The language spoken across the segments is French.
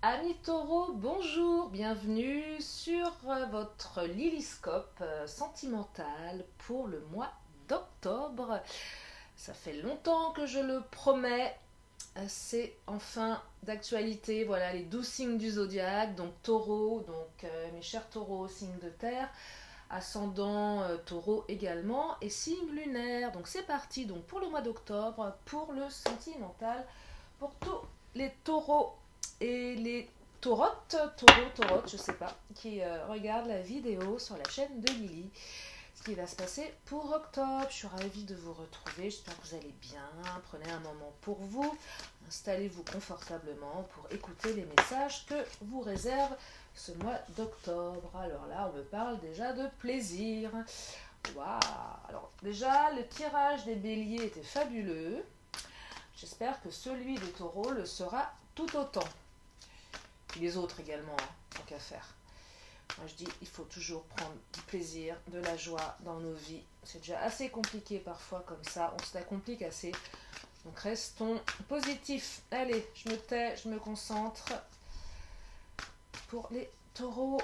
Amis taureaux, bonjour, bienvenue sur votre Lilyscope sentimental pour le mois d'octobre. Ça fait longtemps que je le promets, c'est enfin d'actualité. Voilà les 12 signes du zodiaque, donc taureau, donc mes chers taureaux, signe de terre, ascendant taureau également, et signe lunaire. Donc c'est parti donc pour le mois d'octobre, pour le sentimental, pour tous les taureaux et les taurotes, je sais pas, qui regardent la vidéo sur la chaîne de Lily. Ce qui va se passer pour octobre. Je suis ravie de vous retrouver, j'espère que vous allez bien. Prenez un moment pour vous, installez-vous confortablement pour écouter les messages que vous réserve ce mois d'octobre. Alors là, on me parle déjà de plaisir. Waouh! Alors déjà, le tirage des béliers était fabuleux. J'espère que celui des taureaux le sera tout autant. Et les autres également, hein, tant qu'à faire. Moi je dis, il faut toujours prendre du plaisir, de la joie dans nos vies. C'est déjà assez compliqué parfois comme ça, on se la complique assez. Donc restons positifs. Allez, je me tais, je me concentre. Pour les taureaux,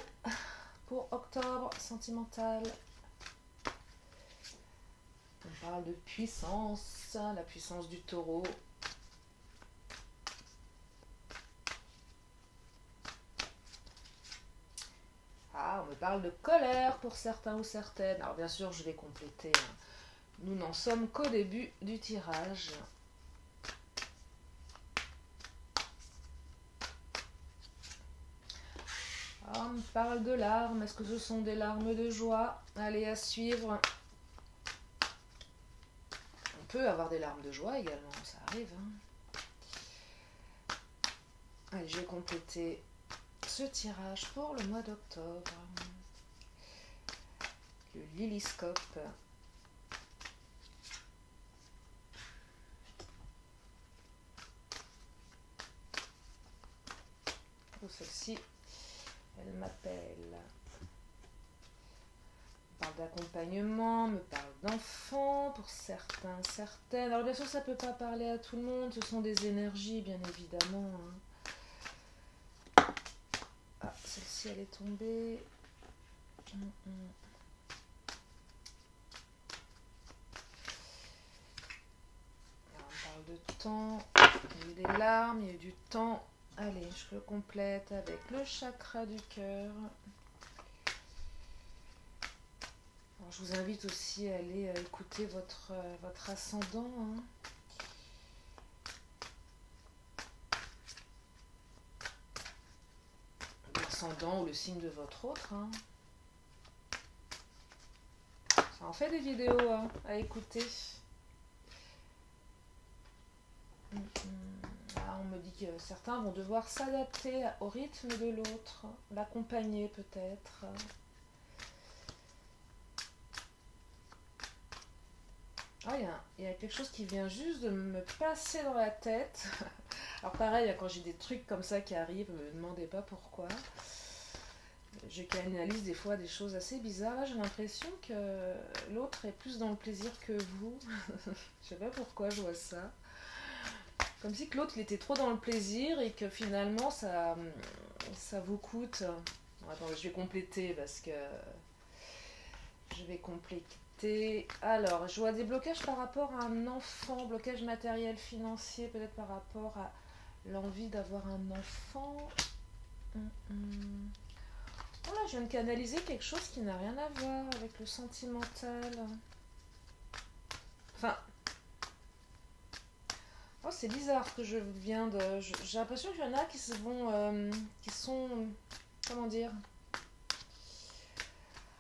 pour octobre, sentimental. On parle de puissance, la puissance du taureau. Ah, on me parle de colère pour certains ou certaines. Alors bien sûr, je vais compléter. Nous n'en sommes qu'au début du tirage. Ah, on me parle de larmes. Est-ce que ce sont des larmes de joie? Allez, à suivre. On peut avoir des larmes de joie également, ça arrive. Allez, je vais compléter ce tirage pour le mois d'octobre. Le Lilyscope. Oh, celle-ci, elle m'appelle. Me parle d'accompagnement, me parle d'enfants pour certains, certaines. Alors bien sûr, ça ne peut pas parler à tout le monde, ce sont des énergies, bien évidemment. Ah, celle-ci, elle est tombée. De temps, il y a eu des larmes, il y a eu du temps. Allez, je le complète avec le chakra du cœur. Je vous invite aussi à aller écouter votre ascendant. L'ascendant ou le signe de votre autre. Ça en fait des vidéos à écouter. On me dit que certains vont devoir s'adapter au rythme de l'autre, l'accompagner peut-être. Ah, il y a quelque chose qui vient juste de me passer dans la tête. Alors pareil, quand j'ai des trucs comme ça qui arrivent, ne me demandez pas pourquoi. Je canalise des fois des choses assez bizarres. Là, j'ai l'impression que l'autre est plus dans le plaisir que vous. Je sais pas pourquoi je vois ça. Comme si que l'autre il était trop dans le plaisir et que finalement ça vous coûte. Bon, attends, je vais compléter parce que je vais compléter. Alors, je vois des blocages par rapport à un enfant, blocage matériel, financier, peut-être par rapport à l'envie d'avoir un enfant. Voilà, je viens de canaliser quelque chose qui n'a rien à voir avec le sentimental. Enfin, oh, c'est bizarre ce que je viens de... J'ai l'impression qu'il y en a qui sont... Comment dire?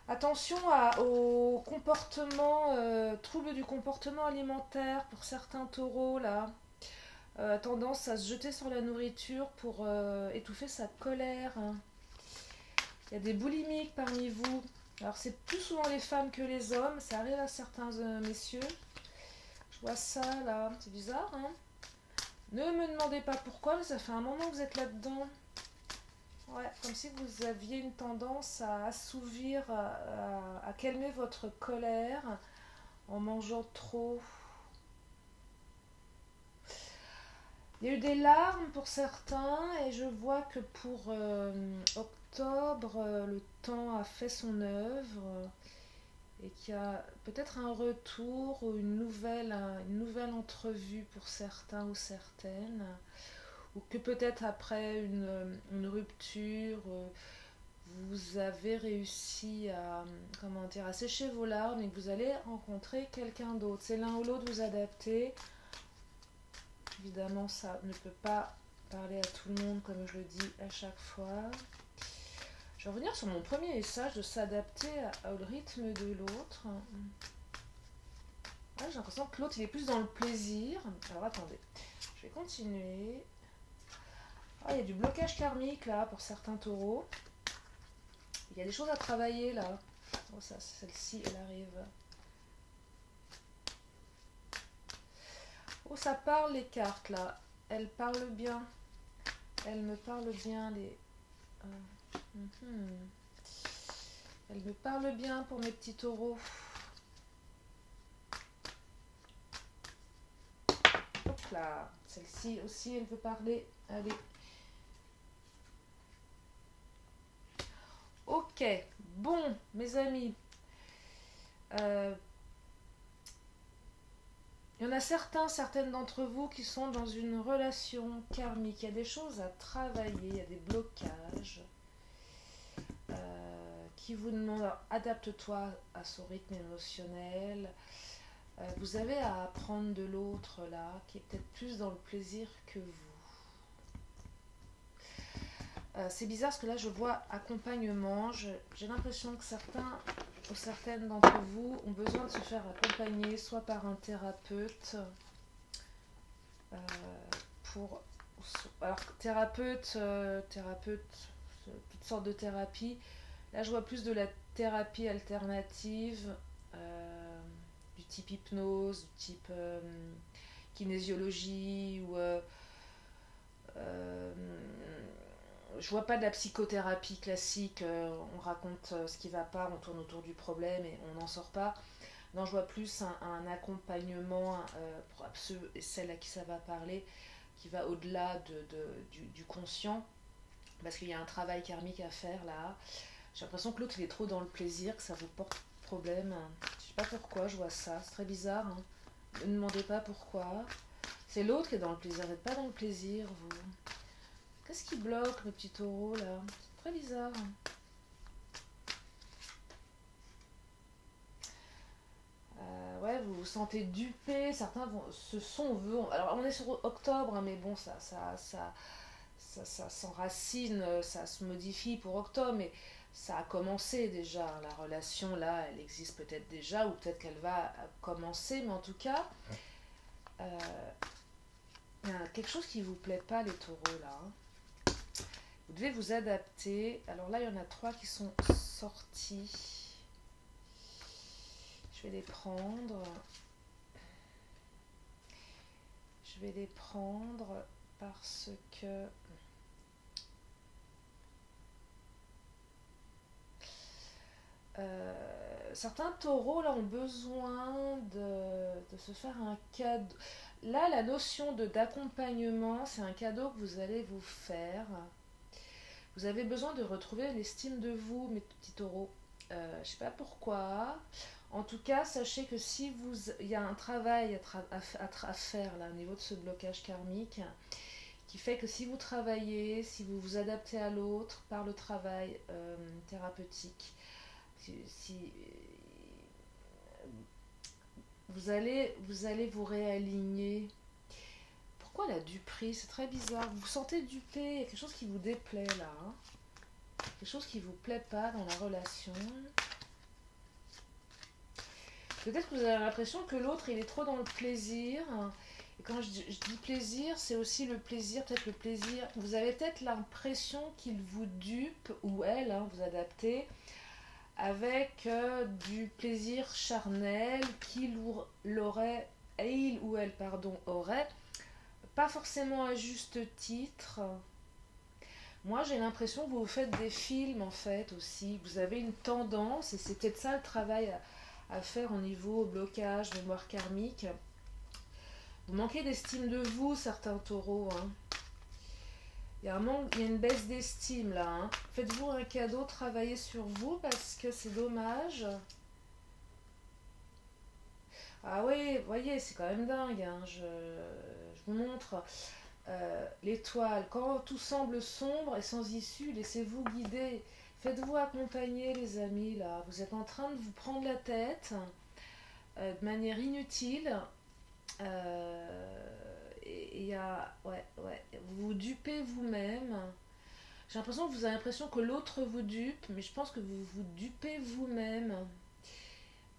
Attention au comportement, trouble du comportement alimentaire pour certains taureaux, là. Tendance à se jeter sur la nourriture pour étouffer sa colère. Il y a des boulimiques parmi vous. Alors c'est plus souvent les femmes que les hommes, ça arrive à certains messieurs. Je vois ça là, c'est bizarre, hein? Ne me demandez pas pourquoi, mais ça fait un moment que vous êtes là-dedans. Ouais, comme si vous aviez une tendance à assouvir, à calmer votre colère en mangeant trop. Il y a eu des larmes pour certains et je vois que pour octobre, le temps a fait son œuvre et qu'il y a peut-être un retour ou une nouvelle entrevue pour certains ou certaines, ou que peut-être après une rupture, vous avez réussi à, comment dire, à sécher vos larmes et que vous allez rencontrer quelqu'un d'autre. C'est l'un ou l'autre vous adapter. Évidemment, ça ne peut pas parler à tout le monde comme je le dis à chaque fois. Je vais revenir sur mon premier message de s'adapter au rythme de l'autre. Ouais, j'ai l'impression que l'autre il est plus dans le plaisir. Alors attendez, je vais continuer. Ah, il y a du blocage karmique là pour certains taureaux. Il y a des choses à travailler là. Oh, ça, celle-ci, elle arrive. Oh, ça parle les cartes là. Elles parlent bien. Elles me parlent bien les. Elles me parlent bien pour mes petits taureaux. Hop là. Celle-ci aussi, elle veut parler. Allez. Ok. Bon, mes amis. Il y en a certaines d'entre vous qui sont dans une relation karmique. Il y a des choses à travailler, il y a des blocages qui vous demandent, alors, adapte-toi à son rythme émotionnel. Vous avez à apprendre de l'autre là, qui est peut-être plus dans le plaisir que vous. C'est bizarre parce que là je vois accompagnement. J'ai l'impression que certains ou certaines d'entre vous ont besoin de se faire accompagner soit par un thérapeute alors thérapeute, toutes sortes de thérapies. Là je vois plus de la thérapie alternative, du type hypnose, du type kinésiologie ou je vois pas de la psychothérapie classique, on raconte ce qui va pas, on tourne autour du problème et on n'en sort pas. Non, je vois plus un accompagnement pour ceux et celles à qui ça va parler, qui va au-delà du conscient, parce qu'il y a un travail karmique à faire là. J'ai l'impression que l'autre il est trop dans le plaisir, que ça vous porte problème. Je sais pas pourquoi je vois ça, c'est très bizarre. Hein. Ne demandez pas pourquoi. C'est l'autre qui est dans le plaisir, vous n'êtes pas dans le plaisir, vous. Qu'est-ce qui bloque le petit taureau là? C'est très bizarre. Ouais, vous vous sentez dupé, certains vont. Alors on est sur octobre, hein, mais bon, ça s'enracine, ça se modifie pour octobre, mais ça a commencé déjà. La relation là, elle existe peut-être déjà, ou peut-être qu'elle va commencer, mais en tout cas, il y a quelque chose qui vous plaît pas, les taureaux là. Vous devez vous adapter. Alors là, il y en a 3 qui sont sortis. Je vais les prendre. Je vais les prendre parce que certains taureaux là ont besoin de se faire un cadeau. Là, la notion d'accompagnement, c'est un cadeau que vous allez vous faire. Vous avez besoin de retrouver l'estime de vous, mes petits taureaux. Je ne sais pas pourquoi. En tout cas, sachez que si il y a un travail à faire là, au niveau de ce blocage karmique, qui fait que si vous travaillez, si vous vous adaptez à l'autre par le travail thérapeutique, si vous allez vous réaligner. Pourquoi la duperie? C'est très bizarre. Vous vous sentez dupé, il y a quelque chose qui vous déplaît là. Hein. Quelque chose qui ne vous plaît pas dans la relation. Peut-être que vous avez l'impression que l'autre, il est trop dans le plaisir. Et quand je dis plaisir, c'est aussi le plaisir, peut-être le plaisir. Vous avez peut-être l'impression qu'il vous dupe, ou elle, hein, vous adaptez, avec du plaisir charnel qu'il ou elle, aurait, pas forcément à juste titre. Moi, j'ai l'impression que vous faites des films, en fait, aussi. Vous avez une tendance, et c'est peut-être ça le travail à faire au niveau blocage, mémoire karmique, Vous manquez d'estime de vous, certains taureaux. Hein. Il y a il y a une baisse d'estime là. Hein. Faites-vous un cadeau, travaillez sur vous parce que c'est dommage. Ah oui, vous voyez, c'est quand même dingue. Hein. Je vous montre. L'étoile, quand tout semble sombre et sans issue, laissez-vous guider. Faites-vous accompagner, les amis, là. Vous êtes en train de vous prendre la tête de manière inutile. Et il y a... Ouais, ouais. Vous vous dupez vous-même. J'ai l'impression que vous avez l'impression que l'autre vous dupe, mais je pense que vous vous dupez vous-même.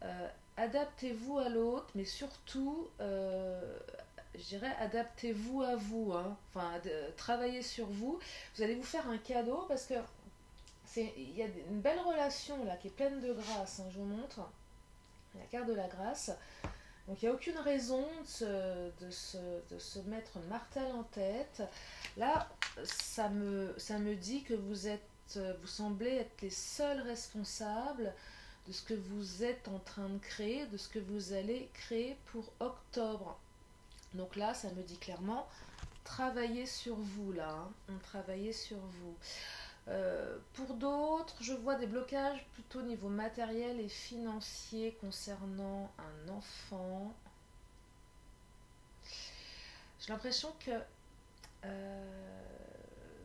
Euh, Adaptez-vous à l'autre, mais surtout, je dirais, adaptez-vous à vous. Hein. Enfin, travaillez sur vous. Vous allez vous faire un cadeau parce que il y a une belle relation là qui est pleine de grâce. Hein, je vous montre la carte de la grâce. Donc il n'y a aucune raison de se mettre martel en tête. Là, ça me dit que vous semblez être les seuls responsables de ce que vous êtes en train de créer, de ce que vous allez créer pour octobre. Donc là, ça me dit clairement, travaillez sur vous là, hein, travaillez sur vous. Pour d'autres, je vois des blocages plutôt au niveau matériel et financier concernant un enfant. J'ai l'impression que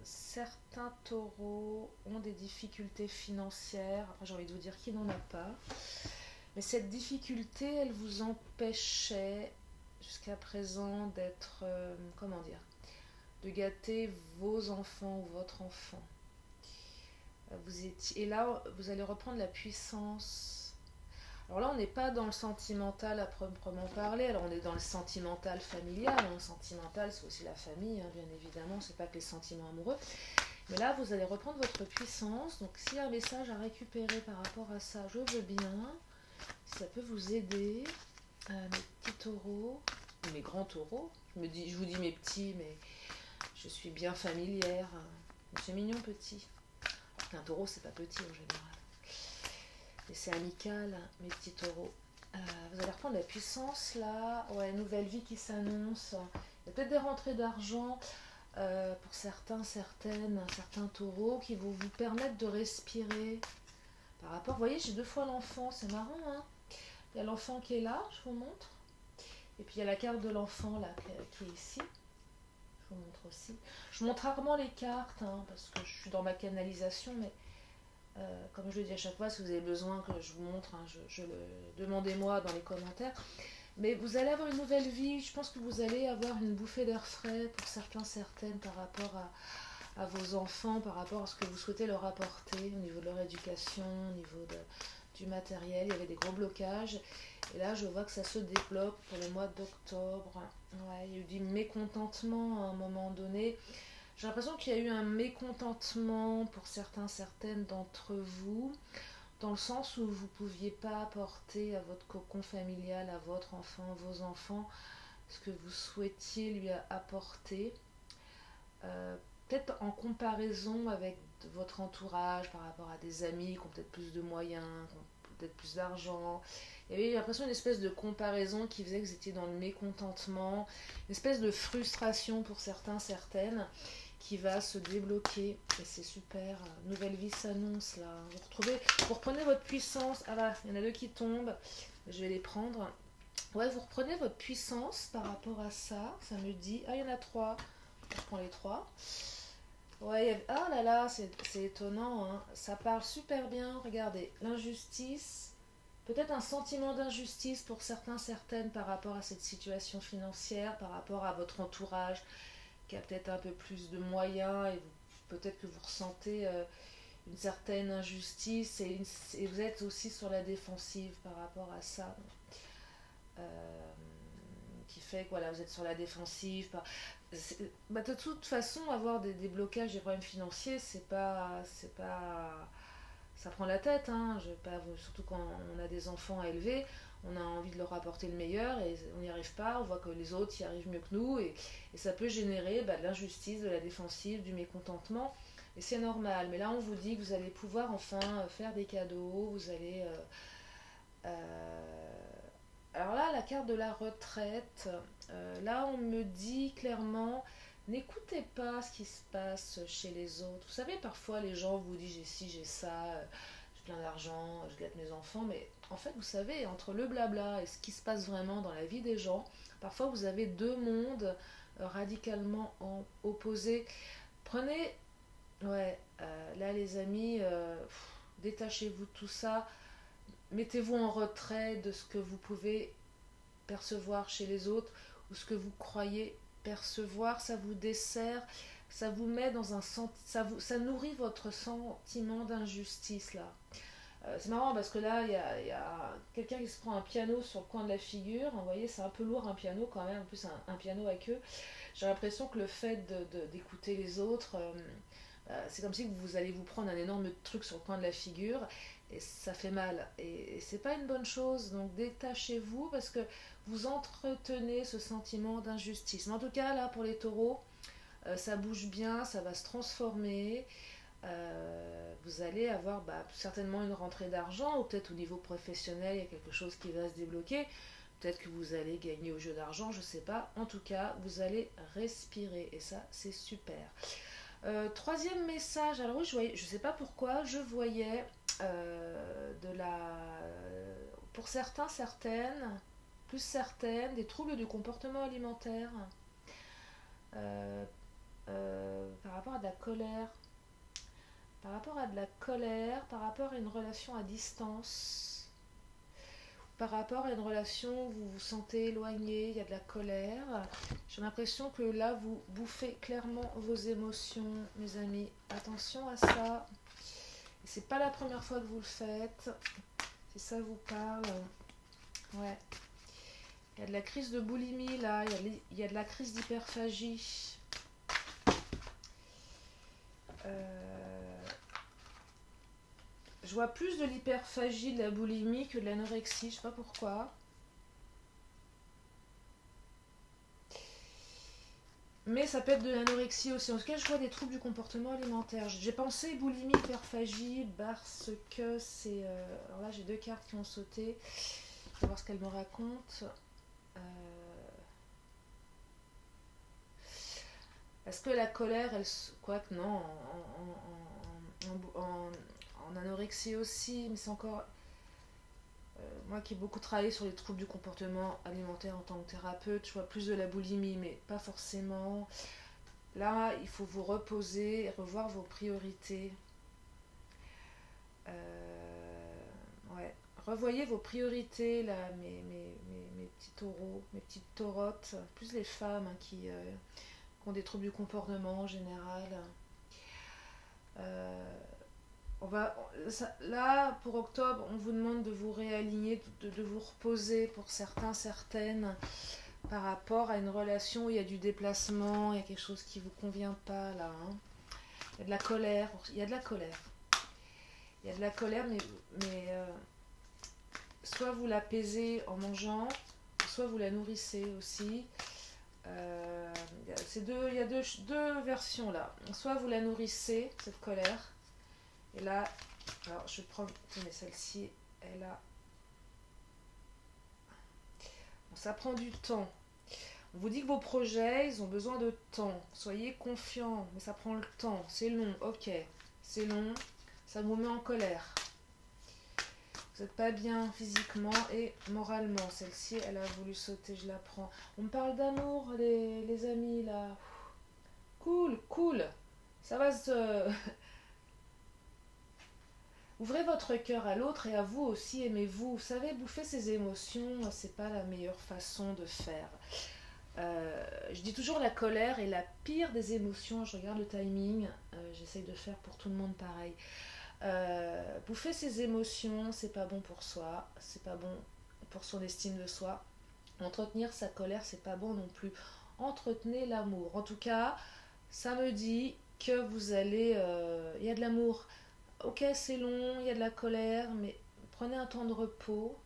certains taureaux ont des difficultés financières. Après, j'ai envie de vous dire qui n'en a pas. Mais cette difficulté, elle vous empêchait jusqu'à présent d'être, comment dire, de gâter vos enfants ou votre enfant. Et là, vous allez reprendre la puissance. Alors là, on n'est pas dans le sentimental à proprement parler. Alors on est dans le sentimental familial. Hein. Le sentimental, c'est aussi la famille, hein, bien évidemment. C'est pas que les sentiments amoureux. Mais là, vous allez reprendre votre puissance. Donc, s'il y a un message à récupérer par rapport à ça, je veux bien. Si ça peut vous aider, mes petits taureaux, mes grands taureaux. Je vous dis mes petits, mais je suis bien familière. C'est mignon petit. Alors qu'un taureau, c'est pas petit en général. Et c'est amical, mes petits taureaux. Vous allez reprendre la puissance là. Ouais, nouvelle vie qui s'annonce. Il y a peut-être des rentrées d'argent pour certains taureaux qui vont vous permettre de respirer. Par rapport, vous voyez, j'ai deux fois l'enfant, c'est marrant, hein. Il y a l'enfant qui est là, je vous montre. Et puis il y a la carte de l'enfant là qui est ici. Je vous montre aussi. Je montre rarement les cartes hein, parce que je suis dans ma canalisation, mais comme je le dis à chaque fois, si vous avez besoin que je vous montre, hein, demandez-moi dans les commentaires. Mais vous allez avoir une nouvelle vie, je pense que vous allez avoir une bouffée d'air frais pour certaines par rapport à vos enfants, par rapport à ce que vous souhaitez leur apporter au niveau de leur éducation, au niveau du matériel. Il y avait des gros blocages. Et là, je vois que ça se débloque pour le mois d'octobre. Ouais, il y a eu du mécontentement à un moment donné. J'ai l'impression qu'il y a eu un mécontentement pour certaines d'entre vous, dans le sens où vous ne pouviez pas apporter à votre cocon familial, à votre enfant, vos enfants, ce que vous souhaitiez lui apporter. Peut-être en comparaison avec votre entourage, par rapport à des amis qui ont peut-être plus de moyens, qui ont peut-être plus d'argent. Il y avait l'impression d'une espèce de comparaison qui faisait que vous étiez dans le mécontentement, une espèce de frustration pour certaines, qui va se débloquer. Et c'est super. Nouvelle vie s'annonce là. Vous reprenez votre puissance. Ah là, il y en a deux qui tombent. Je vais les prendre. Ouais, vous reprenez votre puissance par rapport à ça. Ça me dit. Ah, il y en a trois. Je prends les trois. Ouais, ah là là, c'est étonnant. Hein. Ça parle super bien. Regardez, l'injustice. Peut-être un sentiment d'injustice pour certaines par rapport à cette situation financière, par rapport à votre entourage qui a peut-être un peu plus de moyens et peut-être que vous ressentez une certaine injustice et vous êtes aussi sur la défensive par rapport à ça. Qui fait que voilà, vous êtes sur la défensive. De toute façon, avoir des blocages, des problèmes financiers, c'est pas ça prend la tête, hein. Surtout quand on a des enfants à élever, on a envie de leur apporter le meilleur et on n'y arrive pas, on voit que les autres y arrivent mieux que nous et ça peut générer de l'injustice, de la défensive, du mécontentement et c'est normal. Mais là on vous dit que vous allez pouvoir enfin faire des cadeaux, vous allez Alors là, la carte de la retraite, là on me dit clairement, n'écoutez pas ce qui se passe chez les autres. Vous savez, parfois les gens vous disent j'ai ci, j'ai ça, j'ai plein d'argent, je gâte mes enfants, mais en fait, vous savez, entre le blabla et ce qui se passe vraiment dans la vie des gens, parfois vous avez deux mondes radicalement opposés. Prenez, ouais, là les amis, détachez-vous de tout ça, mettez-vous en retrait de ce que vous pouvez percevoir chez les autres ou ce que vous croyez percevoir. Ça vous dessert, ça vous met dans un ça nourrit votre sentiment d'injustice là. C'est marrant parce que là il y a quelqu'un qui se prend un piano sur le coin de la figure. Vous voyez, c'est un peu lourd un piano quand même, en plus un piano à queue. J'ai l'impression que le fait d'écouter les autres, c'est comme si vous allez vous prendre un énorme truc sur le coin de la figure et ça fait mal. Et c'est pas une bonne chose, donc détachez-vous parce que vous entretenez ce sentiment d'injustice. Mais en tout cas, là, pour les taureaux, ça bouge bien, ça va se transformer. Vous allez avoir certainement une rentrée d'argent, ou peut-être au niveau professionnel, il y a quelque chose qui va se débloquer. Peut-être que vous allez gagner au jeu d'argent, je sais pas. En tout cas, vous allez respirer et ça, c'est super. Troisième message, alors oui, je sais pas pourquoi, je voyais pour certains, certaines, plus certaines, des troubles du comportement alimentaire par rapport à de la colère, par rapport à une relation à distance, par rapport à une relation où vous vous sentez éloigné, il y a de la colère. J'ai l'impression que là, vous bouffez clairement vos émotions, mes amis. Attention à ça. Et c'est pas la première fois que vous le faites. Si ça vous parle. Ouais. Il y a de la crise de boulimie là. Il y a de la crise d'hyperphagie. Je vois plus de l'hyperphagie, de la boulimie que de l'anorexie. Je sais pas pourquoi. Mais ça peut être de l'anorexie aussi. En tout cas, je vois des troubles du comportement alimentaire. J'ai pensé boulimie, hyperphagie, parce que c'est... alors là, j'ai deux cartes qui ont sauté. Je vais voir ce qu'elles me racontent. Est-ce que la colère, elle... Quoique non, en anorexie aussi, mais c'est encore... moi qui ai beaucoup travaillé sur les troubles du comportement alimentaire en tant que thérapeute, je vois plus de la boulimie, mais pas forcément. Là, il faut vous reposer et revoir vos priorités. Ouais. Revoyez vos priorités, là, mes petits taureaux, mes petites taurottes, plus les femmes qui ont des troubles du comportement en général. Là, pour octobre, on vous demande de vous réaligner, de vous reposer pour certains, certaines, par rapport à une relation où il y a du déplacement, il y a quelque chose qui ne vous convient pas, là. Hein. Il y a de la colère, il y a de la colère. Il y a de la colère, mais soit vous l'apaisez en mangeant, soit vous la nourrissez aussi. Il y a deux versions, là. Soit vous la nourrissez, cette colère, et là, alors je prends, mais celle-ci, elle a... Bon, ça prend du temps. On vous dit que vos projets, ils ont besoin de temps. Soyez confiants, mais ça prend le temps. C'est long, ok. C'est long, ça vous met en colère. Vous n'êtes pas bien physiquement et moralement. Celle-ci, elle a voulu sauter, je la prends. On me parle d'amour, les amis, là. Cool, cool. Ça va se... Ouvrez votre cœur à l'autre et à vous aussi, aimez-vous. Vous savez, bouffer ses émotions, c'est pas la meilleure façon de faire. Je dis toujours la colère est la pire des émotions. Je regarde le timing, j'essaye de faire pour tout le monde pareil. Bouffer ses émotions, c'est pas bon pour soi, c'est pas bon pour son estime de soi. Entretenir sa colère, c'est pas bon non plus. Entretenez l'amour. En tout cas, ça me dit que vous allez... Il y a de l'amour. Ok, c'est long, il y a de la colère, mais prenez un temps de repos.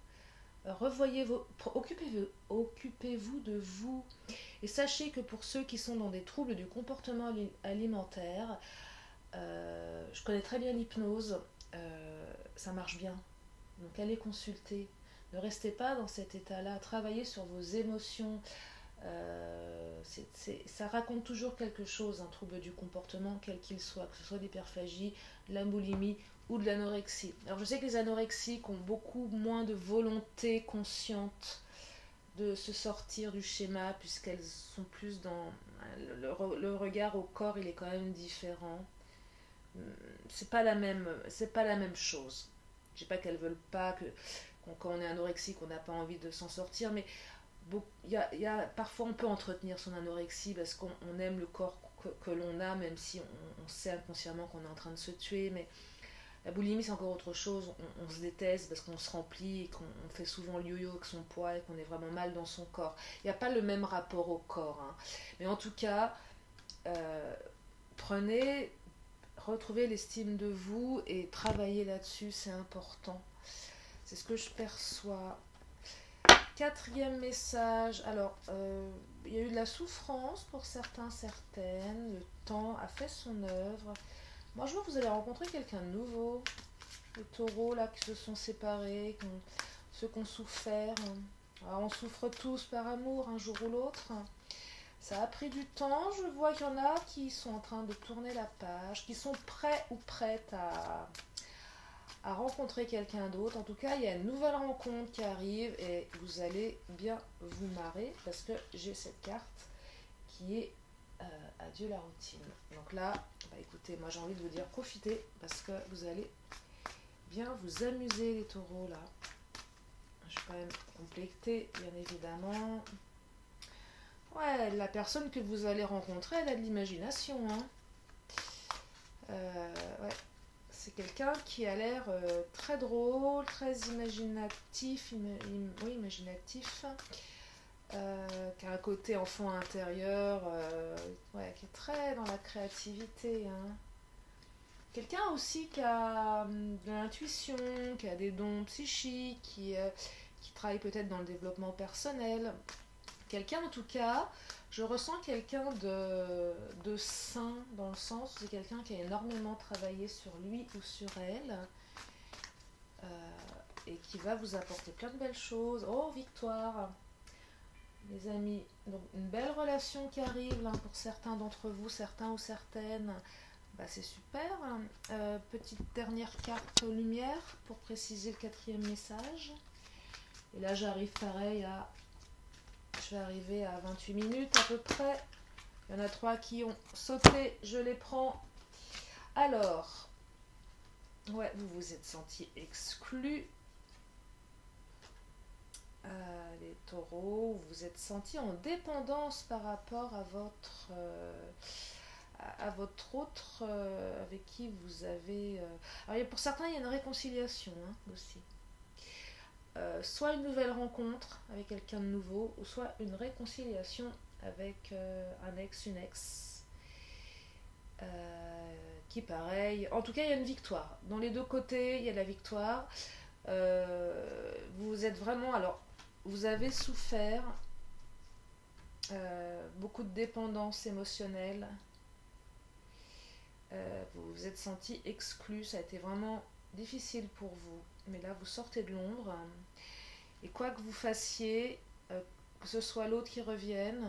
Occupez-vous de vous. Et sachez que pour ceux qui sont dans des troubles du comportement alimentaire, je connais très bien l'hypnose, ça marche bien. Donc allez consulter. Ne restez pas dans cet état-là. Travaillez sur vos émotions. Ça raconte toujours quelque chose, un trouble du comportement, quel qu'il soit, que ce soit l'hyperphagie, de la boulimie ou de l'anorexie. Alors je sais que les anorexiques ont beaucoup moins de volonté consciente de se sortir du schéma, puisqu'elles sont plus dans le regard au corps, il est quand même différent. C'est pas la même chose. Je sais pas qu'elles veulent pas que quand on est anorexique, on n'a pas envie de s'en sortir, mais parfois on peut entretenir son anorexie parce qu'on aime le corps que l'on a, même si on sait inconsciemment qu'on est en train de se tuer. Mais la boulimie, c'est encore autre chose. On se déteste parce qu'on se remplit et qu'on fait souvent le yo-yo avec son poids et qu'on est vraiment mal dans son corps. Il n'y a pas le même rapport au corps, hein. Mais en tout cas, retrouvez l'estime de vous et travaillez là-dessus, c'est important. C'est ce que je perçois. Quatrième message, alors il y a eu de la souffrance pour certains, certaines, le temps a fait son œuvre. Moi je vois que vous allez rencontrer quelqu'un de nouveau, les taureaux là qui se sont séparés, ceux qui ont souffert. Alors, on souffre tous par amour un jour ou l'autre. Ça a pris du temps, je vois qu'il y en a qui sont en train de tourner la page, qui sont prêts ou prêtes à rencontrer quelqu'un d'autre. En tout cas, il y a une nouvelle rencontre qui arrive et vous allez bien vous marrer parce que j'ai cette carte qui est adieu la routine. Donc là, bah écoutez, moi j'ai envie de vous dire profitez parce que vous allez bien vous amuser les taureaux là. Je vais quand même compléter bien évidemment. Ouais, la personne que vous allez rencontrer, elle a de l'imagination, hein. Ouais. C'est quelqu'un qui a l'air très drôle, très imaginatif, imaginatif, qui a un côté enfant intérieur, ouais, qui est très dans la créativité, hein. Quelqu'un aussi qui a de l'intuition, qui a des dons psychiques, qui travaille peut-être dans le développement personnel. Quelqu'un en tout cas, je ressens quelqu'un de sain dans le sens où c'est quelqu'un qui a énormément travaillé sur lui ou sur elle et qui va vous apporter plein de belles choses. Oh, victoire, les amis. Donc une belle relation qui arrive là, pour certains d'entre vous, certains ou certaines. Bah, c'est super. Petite dernière carte lumière pour préciser le quatrième message. Et là j'arrive pareil à... Je vais arriver à 28 minutes à peu près. Il y en a 3 qui ont sauté, je les prends. Alors, ouais, vous vous êtes sentis exclus. Les taureaux, vous vous êtes sentis en dépendance par rapport à votre autre avec qui vous avez... Alors pour certains, il y a une réconciliation hein, aussi. Soit une nouvelle rencontre avec quelqu'un de nouveau, ou soit une réconciliation avec un ex, une ex. Qui pareil. En tout cas, il y a une victoire. Dans les deux côtés, il y a la victoire. Vous êtes vraiment... Alors, vous avez souffert beaucoup de dépendance émotionnelle. Vous vous êtes senti exclu. Ça a été vraiment difficile pour vous. Mais là, vous sortez de l'ombre. Et quoi que vous fassiez, que ce soit l'autre qui revienne,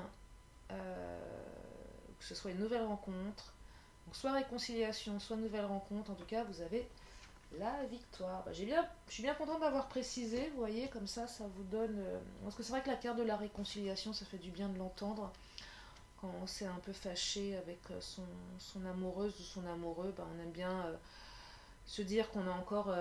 que ce soit une nouvelle rencontre, donc soit réconciliation, soit nouvelle rencontre, en tout cas, vous avez la victoire. Bah, je suis bien contente d'avoir précisé, vous voyez, comme ça vous donne... parce que c'est vrai que la carte de la réconciliation, ça fait du bien de l'entendre. Quand on s'est un peu fâché avec son amoureuse ou son amoureux, bah, on aime bien... se dire qu'on a encore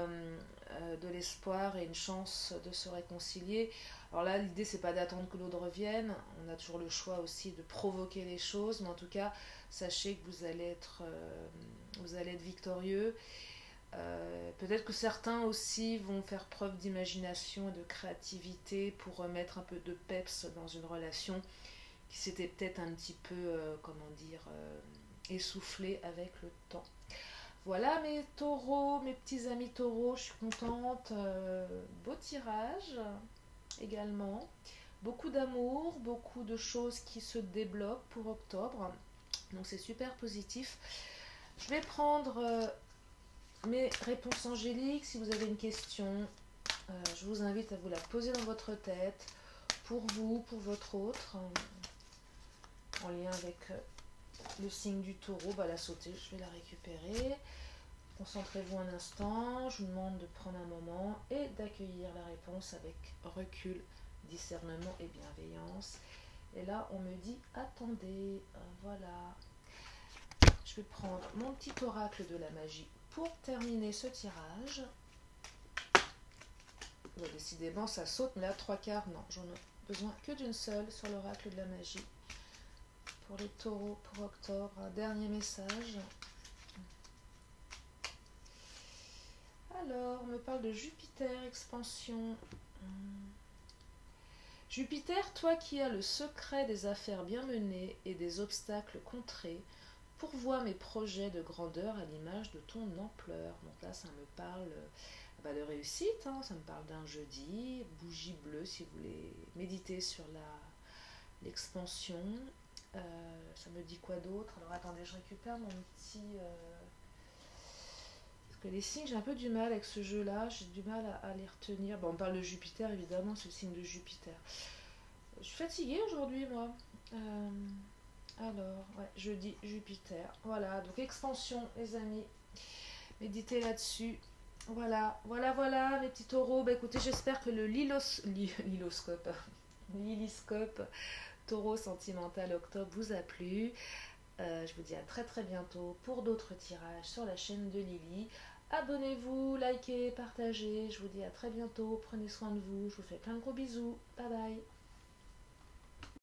de l'espoir et une chance de se réconcilier. Alors là, l'idée, c'est pas d'attendre que l'autre revienne. On a toujours le choix aussi de provoquer les choses. Mais en tout cas, sachez que vous allez être victorieux. Peut-être que certains aussi vont faire preuve d'imagination et de créativité pour remettre un peu de peps dans une relation qui s'était peut-être un petit peu, essoufflée avec le temps. Voilà mes taureaux, mes petits amis taureaux, je suis contente. Beau tirage également. Beaucoup d'amour, beaucoup de choses qui se débloquent pour octobre. Donc c'est super positif. Je vais prendre mes réponses angéliques. Si vous avez une question, Je vous invite à vous la poser dans votre tête, pour vous, pour votre autre, en lien avec le signe du taureau. La sauter, je vais la récupérer. Concentrez-vous un instant, je vous demande de prendre un moment et d'accueillir la réponse avec recul, discernement et bienveillance. Et là, on me dit, attendez, voilà. Je vais prendre mon petit oracle de la magie pour terminer ce tirage. Décidément, ça saute, mais là, 3/4, non, j'en ai besoin que d'une seule sur l'oracle de la magie. Pour les taureaux, pour octobre, un dernier message. Alors, on me parle de Jupiter, expansion. Jupiter, toi qui as le secret des affaires bien menées et des obstacles contrés, pourvois mes projets de grandeur à l'image de ton ampleur. Donc là, ça me parle de réussite, hein, ça me parle d'un jeudi, bougie bleue si vous voulez méditer sur l'expansion. Ça me dit quoi d'autre? Alors attendez, je récupère mon petit... Parce que les signes, j'ai un peu du mal avec ce jeu-là, j'ai du mal à les retenir. Bon, on parle de Jupiter, évidemment, c'est le signe de Jupiter. Je suis fatiguée aujourd'hui, moi. Alors, ouais, jeudi, Jupiter. Voilà, donc expansion, les amis. Méditez là-dessus. Voilà, mes petits taureaux. Écoutez, j'espère que le liliscope taureau sentimental octobre vous a plu. Je vous dis à très très bientôt pour d'autres tirages sur la chaîne de Lily. Abonnez-vous, likez, partagez. Je vous dis à très bientôt. Prenez soin de vous. Je vous fais plein de gros bisous. Bye bye.